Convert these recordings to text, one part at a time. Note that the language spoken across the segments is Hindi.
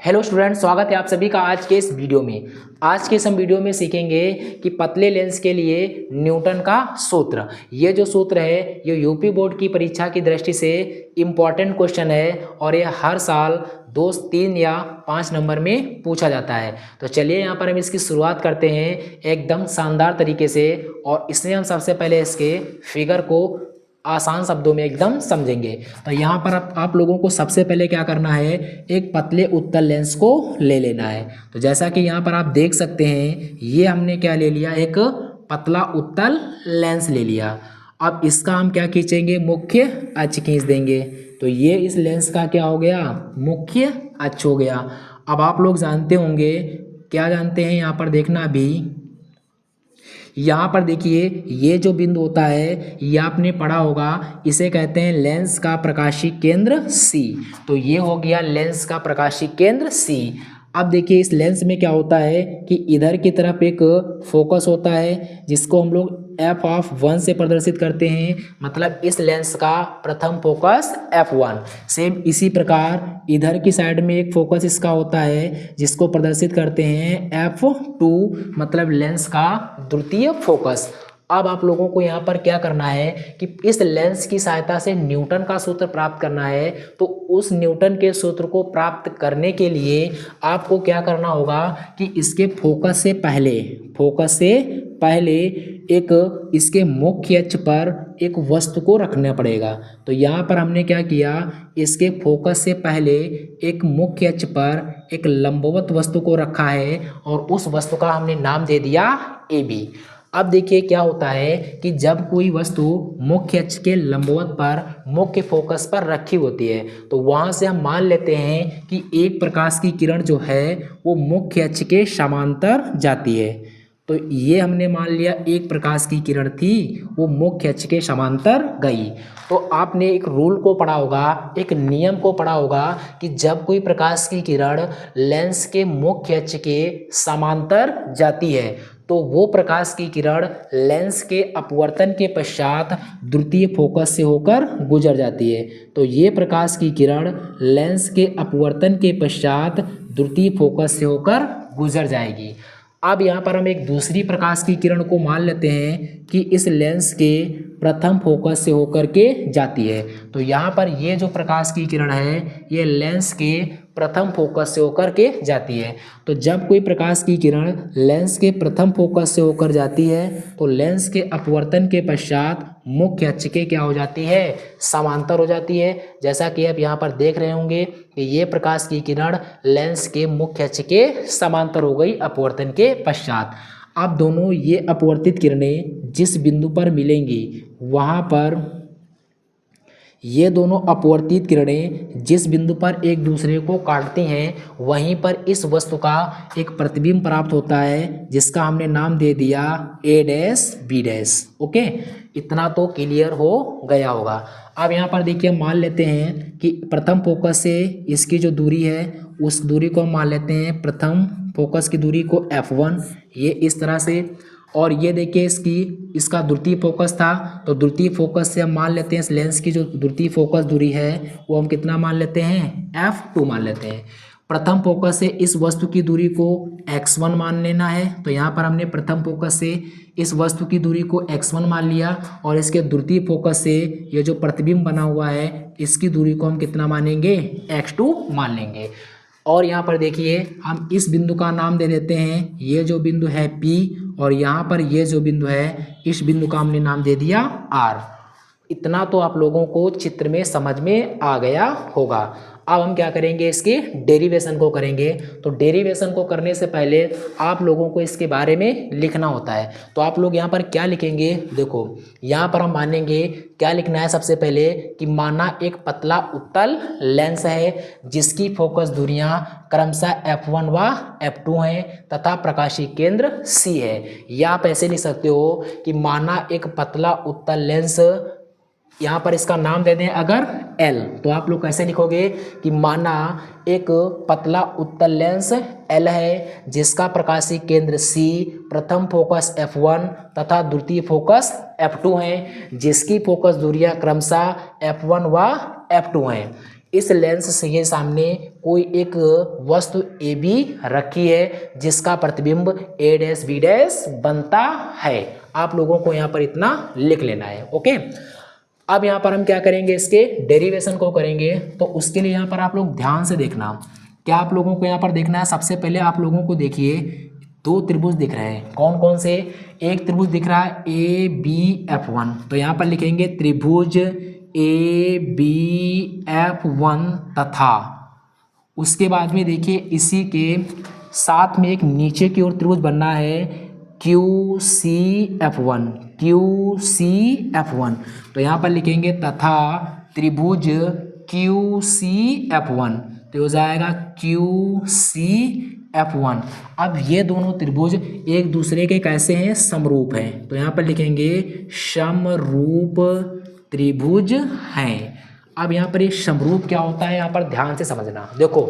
हेलो स्टूडेंट, स्वागत है आप सभी का आज के इस वीडियो में। आज के इस हम वीडियो में सीखेंगे कि पतले लेंस के लिए न्यूटन का सूत्र। ये जो सूत्र है ये यूपी बोर्ड की परीक्षा की दृष्टि से इम्पॉर्टेंट क्वेश्चन है और ये हर साल 2, 3 या 5 नंबर में पूछा जाता है। तो चलिए यहाँ पर हम इसकी शुरुआत करते हैं एकदम शानदार तरीके से, और इसमें हम सबसे पहले इसके फिगर को आसान शब्दों में एकदम समझेंगे। तो यहाँ पर आप लोगों को सबसे पहले क्या करना है, एक पतले उत्तल लेंस को ले लेना है। तो जैसा कि यहाँ पर आप देख सकते हैं, ये हमने क्या ले लिया, एक पतला उत्तल लेंस ले लिया। अब इसका हम क्या खींचेंगे, मुख्य अक्ष खींच देंगे। तो ये इस लेंस का क्या हो गया, मुख्य अक्ष हो गया। अब आप लोग जानते होंगे, क्या जानते हैं, यहाँ पर देखना अभी, यहाँ पर देखिए ये जो बिंदु होता है ये आपने पढ़ा होगा, इसे कहते हैं लेंस का प्रकाशीय केंद्र सी। तो ये हो गया लेंस का प्रकाशीय केंद्र सी। अब देखिए इस लेंस में क्या होता है कि इधर की तरफ एक फोकस होता है जिसको हम लोग f(1) से प्रदर्शित करते हैं, मतलब इस लेंस का प्रथम फोकस f1। सेम इसी प्रकार इधर की साइड में एक फोकस इसका होता है जिसको प्रदर्शित करते हैं f2, मतलब लेंस का द्वितीय फोकस। अब आप लोगों को यहाँ पर क्या करना है कि इस लेंस की सहायता से न्यूटन का सूत्र प्राप्त करना है। तो उस न्यूटन के सूत्र को प्राप्त करने के लिए आपको क्या करना होगा कि इसके फोकस से पहले एक इसके मुख्य अक्ष पर एक वस्तु को रखना पड़ेगा। तो यहाँ पर हमने क्या किया, इसके फोकस से पहले एक मुख्य अक्ष पर एक लंबवत वस्तु को रखा है और उस वस्तु का हमने नाम दे दिया AB। अब देखिए क्या होता है कि जब कोई वस्तु मुख्य अक्ष के लंबवत पर मुख्य फोकस पर रखी होती है तो वहाँ से हम मान लेते हैं कि एक प्रकाश की किरण जो है वो मुख्य अक्ष के समांतर जाती है। तो ये हमने मान लिया एक प्रकाश की किरण थी, वो मुख्य अक्ष के समांतर गई। तो आपने एक रूल को पढ़ा होगा, एक नियम को पढ़ा होगा कि जब कोई प्रकाश की किरण लेंस के मुख्य अक्ष के समांतर जाती है तो वो प्रकाश की किरण लेंस के अपवर्तन के पश्चात द्वितीय फोकस से होकर गुजर जाती है। तो ये प्रकाश की किरण लेंस के अपवर्तन के पश्चात द्वितीय फोकस से होकर गुजर जाएगी। अब यहाँ पर हम एक दूसरी प्रकाश की किरण को मान लेते हैं कि इस लेंस के प्रथम फोकस से होकर के जाती है। तो यहाँ पर ये जो प्रकाश की किरण है ये लेंस के प्रथम फोकस से होकर के जाती है। तो जब कोई प्रकाश की किरण लेंस के प्रथम फोकस से होकर जाती है तो लेंस के अपवर्तन के पश्चात मुख्य अक्ष के क्या हो जाती है, समांतर हो जाती है। जैसा कि आप यहाँ पर देख रहे होंगे कि ये प्रकाश की किरण लेंस के मुख्य अक्ष के समांतर हो गई अपवर्तन के पश्चात। अब दोनों ये अपवर्तित किरणें जिस बिंदु पर मिलेंगी वहाँ पर ये दोनों अपवर्तित किरणें जिस बिंदु पर एक दूसरे को काटती हैं वहीं पर इस वस्तु का एक प्रतिबिंब प्राप्त होता है जिसका हमने नाम दे दिया A', B'। ओके, इतना तो क्लियर हो गया होगा। अब यहाँ पर देखिए मान लेते हैं कि प्रथम फोकस से इसकी जो दूरी है उस दूरी को मान लेते हैं, प्रथम फोकस की दूरी को f1, ये इस तरह से। और ये देखिए इसका द्वितीय फोकस था, तो द्वितीय फोकस से हम मान लेते हैं इस लेंस की जो द्वितीय फोकस दूरी है वो हम कितना मान लेते हैं, f2 मान लेते हैं। प्रथम फोकस से इस वस्तु की दूरी को x1 मान लेना है। तो यहाँ पर हमने प्रथम फोकस से इस वस्तु की दूरी को x1 मान लिया और इसके द्वितीय फोकस से ये जो प्रतिबिंब बना हुआ है इसकी दूरी को हम कितना मानेंगे, x2 मान लेंगे। और यहाँ पर देखिए हम इस बिंदु का नाम दे देते हैं, ये जो बिंदु है P और यहाँ पर ये जो बिंदु है इस बिंदु का हमने नाम दे दिया R। इतना तो आप लोगों को चित्र में समझ में आ गया होगा। अब हम क्या करेंगे, इसके डेरिवेशन को करेंगे। तो डेरिवेशन को करने से पहले आप लोगों को इसके बारे में लिखना होता है। तो आप लोग यहाँ पर क्या लिखेंगे, देखो यहाँ पर हम मानेंगे क्या लिखना है, सबसे पहले कि माना एक पतला उत्तल लेंस है जिसकी फोकस दूरियां क्रमशः f1 व f2 हैं तथा प्रकाशीय केंद्र C है। या आप ऐसे लिख सकते हो कि माना एक पतला उत्तल लेंस, यहाँ पर इसका नाम दे दें अगर L, तो आप लोग कैसे लिखोगे कि माना एक पतला उत्तल लेंस L है जिसका प्रकाशीय केंद्र C, प्रथम फोकस f1 तथा द्वितीय फोकस f2 है, जिसकी फोकस दूरियां क्रमशः f1 व f2 हैं। इस लेंस से सामने कोई एक वस्तु ए बी रखी है जिसका प्रतिबिंब ए डैश बी डैश बनता है। आप लोगों को यहाँ पर इतना लिख लेना है। ओके, अब यहाँ पर हम क्या करेंगे, इसके डेरिवेशन को करेंगे। तो उसके लिए यहाँ पर आप लोग ध्यान से देखना, क्या आप लोगों को यहाँ पर देखना है। सबसे पहले आप लोगों को देखिए दो त्रिभुज दिख रहे हैं। कौन कौन से? एक त्रिभुज दिख रहा है ए बी एफ वन, तो यहाँ पर लिखेंगे त्रिभुज ए बी एफ वन तथा उसके बाद में देखिए इसी के साथ में एक नीचे की ओर त्रिभुज बनना है Q C F one, Q C F one. तो यहाँ पर लिखेंगे तथा त्रिभुज क्यू सी एफ वन, तो हो जाएगा क्यू सी एफ वन। अब ये दोनों त्रिभुज एक दूसरे के कैसे हैं? समरूप हैं। तो यहाँ पर लिखेंगे समरूप त्रिभुज हैं। अब यहाँ पर ये समरूप क्या होता है, यहाँ पर ध्यान से समझना। देखो,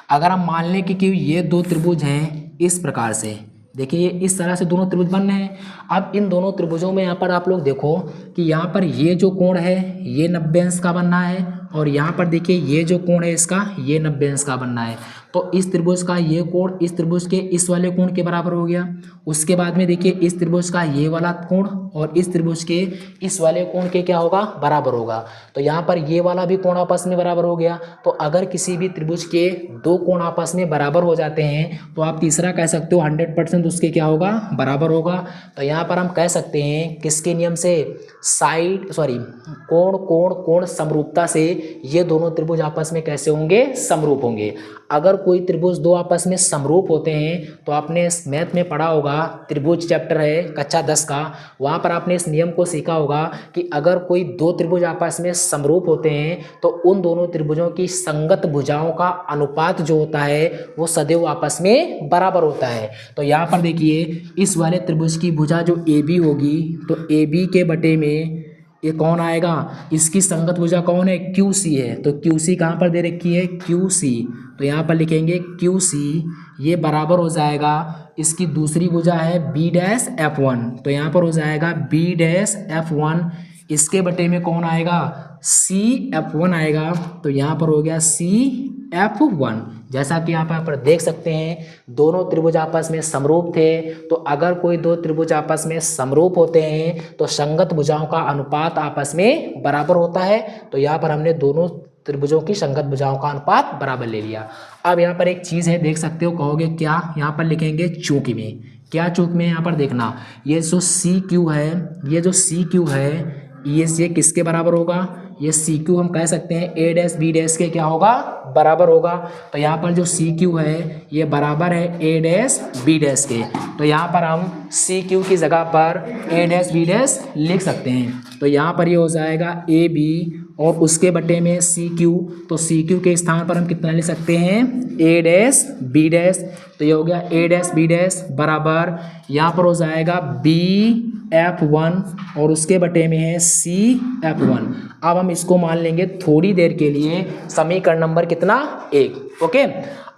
अगर हम मान लें कि ये दो त्रिभुज हैं इस प्रकार से, देखिए इस तरह से दोनों त्रिभुज बन रहे हैं। अब इन दोनों त्रिभुजों में यहाँ पर आप लोग देखो कि यहाँ पर ये जो कोण है ये 90 अंश का बनना है, और यहाँ पर देखिए ये जो कोण है इसका ये 90 अंश का बनना है। तो इस त्रिभुज का ये कोण इस त्रिभुज के इस वाले कोण के बराबर हो गया। उसके बाद में देखिए इस त्रिभुज का ये वाला कोण और इस त्रिभुज के इस वाले कोण के क्या होगा? बराबर होगा। तो यहाँ पर ये वाला भी कोण आपस में बराबर हो गया। तो अगर किसी भी त्रिभुज के दो कोण आपस में बराबर हो जाते हैं तो आप तीसरा कह सकते हो 100% उसके क्या होगा? बराबर होगा। तो यहाँ पर हम कह सकते हैं किसके नियम से? कोण समरूपता से ये दोनों त्रिभुज आपस में कैसे होंगे? समरूप होंगे। अगर कोई त्रिभुज दो आपस में समरूप होते हैं तो आपने मैथ में पढ़ा होगा, त्रिभुज चैप्टर है कक्षा 10 का, वहाँ पर आपने इस नियम को सीखा होगा कि अगर कोई दो त्रिभुज आपस में समरूप होते हैं तो उन दोनों त्रिभुजों की संगत भुजाओं का अनुपात जो होता है वो सदैव आपस में बराबर होता है। तो यहाँ पर देखिए इस वाले त्रिभुज की भुजा जो ए बी होगी, तो ए बी के बटे में ये कौन आएगा? इसकी संगत भुजा कौन है? क्यू सी है। तो क्यू सी कहाँ पर दे रखी है? Q C. तो यहाँ पर लिखेंगे क्यू सी, ये बराबर हो जाएगा इसकी दूसरी भुजा है बी डैश एफ वन, तो यहाँ पर हो जाएगा बी डैश एफ वन। इसके बटे में कौन आएगा? सी एफ वन आएगा। तो यहाँ पर हो गया सी एफ वन। जैसा कि यहाँ पर देख सकते हैं दोनों त्रिभुज आपस में समरूप थे। तो अगर कोई दो त्रिभुज आपस में समरूप होते हैं तो संगत भुजाओं का अनुपात आपस में बराबर होता है। तो यहाँ पर हमने दोनों त्रिभुजों की संगत भुजाओं का अनुपात बराबर ले लिया। अब यहाँ पर एक चीज़ है, देख सकते हो, कहोगे क्या? यहाँ पर लिखेंगे चूक में। क्या चूक में? यहाँ पर देखना, ये जो सी क्यू है, ये जो सी क्यू है ये किसके बराबर होगा? ये सी क्यू हम कह सकते हैं ए डैश बी डैश के क्या होगा? बराबर होगा। तो यहाँ पर जो सी क्यू है ये बराबर है ए डैश बी डैश के। तो यहाँ पर हम सी क्यू की जगह पर ए डैश बी डैश लिख सकते हैं। तो यहाँ पर ये हो जाएगा ए बी और उसके बटे में सी क्यू। तो सी क्यू के स्थान पर हम कितना ले सकते हैं? ए डैश बी डैश। तो ये हो गया ए डैश बी डैश बराबर, यहाँ पर हो जाएगा बी एफ वन और उसके बटे में है सी एफ वन। अब हम इसको मान लेंगे थोड़ी देर के लिए समीकरण नंबर कितना? 1। ओके,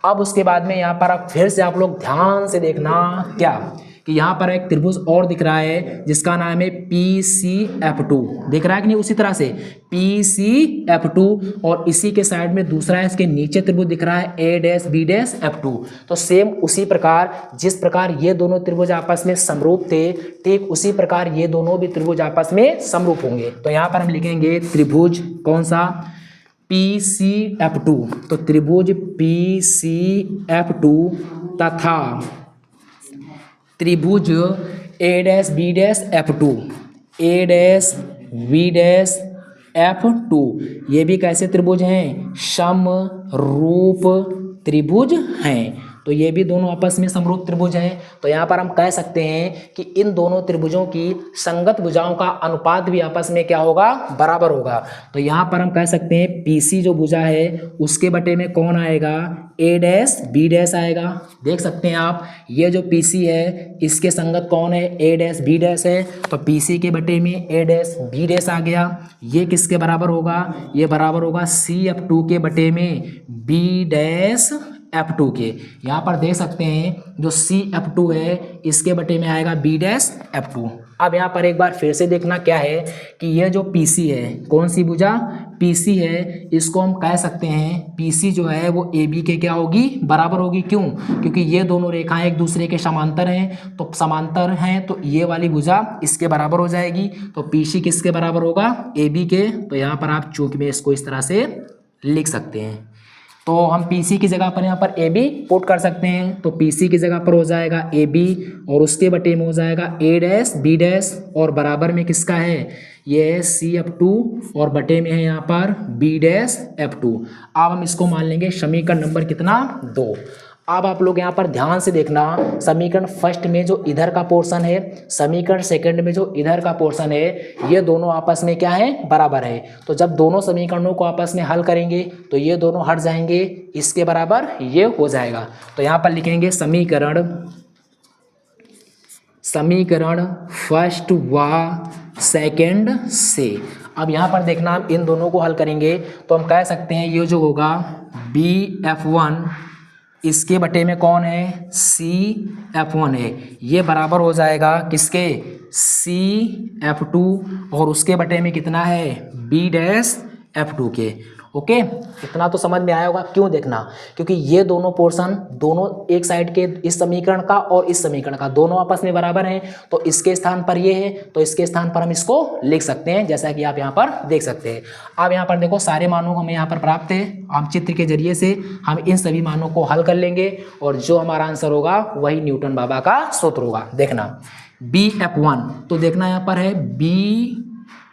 अब उसके बाद में यहाँ पर फिर से आप लोग ध्यान से देखना क्या कि यहाँ पर एक त्रिभुज और दिख रहा है जिसका नाम है पी सी एफ टू। दिख रहा है कि नहीं? उसी तरह से पी सी एफ टू और इसी के साइड में दूसरा है, इसके नीचे त्रिभुज दिख रहा है A dash B dash F two. तो सेम उसी प्रकार जिस प्रकार ये दोनों त्रिभुज आपस में समरूप थे, ठीक उसी प्रकार ये दोनों भी त्रिभुज आपस में समरूप होंगे। तो यहाँ पर हम लिखेंगे त्रिभुज कौन सा? P C F two. तो त्रिभुज पी सी एफ टू तथा त्रिभुज A dash B dash F two, A dash B dash F two, ये भी कैसे त्रिभुज हैं? समरूप त्रिभुज हैं। तो ये भी दोनों आपस में समरूप त्रिभुज हैं। तो यहाँ पर हम कह सकते हैं कि इन दोनों त्रिभुजों की संगत भुजाओं का अनुपात भी आपस में क्या होगा? बराबर होगा। तो यहाँ पर हम कह सकते हैं पीसी जो भुजा है उसके बटे में कौन आएगा? ए डैश बी डैश आएगा। देख सकते हैं आप, ये जो पीसी है इसके संगत कौन है? ए डैश बी डैश है। तो पीसी के बटे में ए डैश बी डैश आ गया। ये किसके बराबर होगा? ये बराबर होगा सी एफ टू के बटे में बी डैश F2 के। यहाँ पर देख सकते हैं जो CF2 है इसके बटे में आएगा B डैश F2। अब यहाँ पर एक बार फिर से देखना क्या है कि ये जो PC है, कौन सी भुजा PC है, इसको हम कह सकते हैं PC जो है वो AB के क्या होगी, बराबर होगी। क्यों? क्योंकि ये दोनों रेखाएं एक दूसरे के समांतर हैं, तो समांतर हैं तो ये वाली भुजा इसके बराबर हो जाएगी। तो PC किसके बराबर होगा, AB के। तो यहाँ पर आप चूंकि में इसको इस तरह से लिख सकते हैं, तो हम PC की जगह पर यहाँ पर AB पुट कर सकते हैं। तो PC की जगह पर हो जाएगा AB और उसके बटे में हो जाएगा A डैश B डैश और बराबर में किसका है, ये है CF2 और बटे में है यहाँ पर B डैश F2। अब हम इसको मान लेंगे समीकरण नंबर कितना, 2। अब आप लोग यहाँ पर ध्यान से देखना, समीकरण फर्स्ट में जो इधर का पोर्शन है, समीकरण सेकंड में जो इधर का पोर्शन है, ये दोनों आपस में क्या है, बराबर है। तो जब दोनों समीकरणों को आपस में हल करेंगे तो ये दोनों हट जाएंगे, इसके बराबर ये हो जाएगा। तो यहाँ पर लिखेंगे समीकरण फर्स्ट व सेकंड से। अब यहाँ पर देखना, हम इन दोनों को हल करेंगे तो हम कह सकते हैं ये जो होगा BF1 इसके बटे में कौन है, CF1 है, ये बराबर हो जाएगा किसके, CF2 और उसके बटे में कितना है, B डैश F2 के। ओके, इतना तो समझ में आया होगा। क्यों देखना, क्योंकि ये दोनों पोर्शन दोनों एक साइड के इस समीकरण का और इस समीकरण का दोनों आपस में बराबर हैं, तो इसके स्थान पर ये है तो इसके स्थान पर हम इसको लिख सकते हैं, जैसा कि आप यहाँ पर देख सकते हैं। अब यहाँ पर देखो सारे मानों हमें यहाँ पर प्राप्त है, हम चित्र के जरिए से हम इन सभी मानों को हल कर लेंगे और जो हमारा आंसर होगा वही न्यूटन बाबा का सूत्र होगा। देखना BF1, तो देखना यहाँ पर है B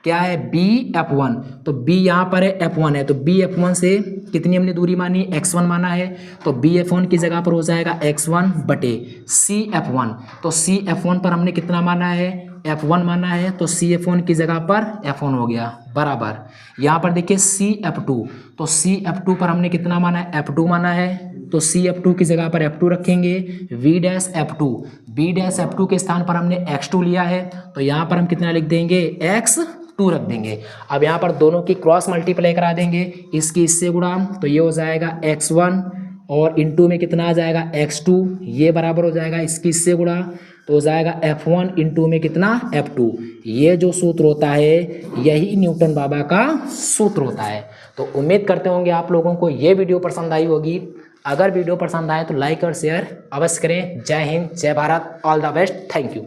क्या है, BF1, तो B यहाँ पर है F1 है, तो BF1 से कितनी हमने दूरी मानी, x1 माना है, तो BF1 की जगह पर हो जाएगा x1 बटे CF1। तो CF1 पर हमने कितना माना है, F1 माना है, तो CF1 की जगह पर F1 हो गया बराबर। यहाँ पर देखिए CF2, तो CF2 पर हमने कितना माना है, F2 माना है, तो CF2 की जगह पर F2 रखेंगे। V डैश F2 के स्थान पर हमने x2 लिया है, तो यहाँ पर हम कितना लिख देंगे, x2 रख देंगे। अब यहाँ पर दोनों की क्रॉस मल्टीप्लाई करा देंगे, इसकी इससे गुणा, तो ये हो जाएगा x1 और इनटू में कितना आ जाएगा x2, ये बराबर हो जाएगा इसकी इससे गुणा, तो हो जाएगा F1 इनटू में कितना F2। ये जो सूत्र होता है यही न्यूटन बाबा का सूत्र होता है। तो उम्मीद करते होंगे आप लोगों को ये वीडियो पसंद आई होगी। अगर वीडियो पसंद आए तो लाइक और शेयर अवश्य करें। जय हिंद, जय Bharat, all the best, thank you.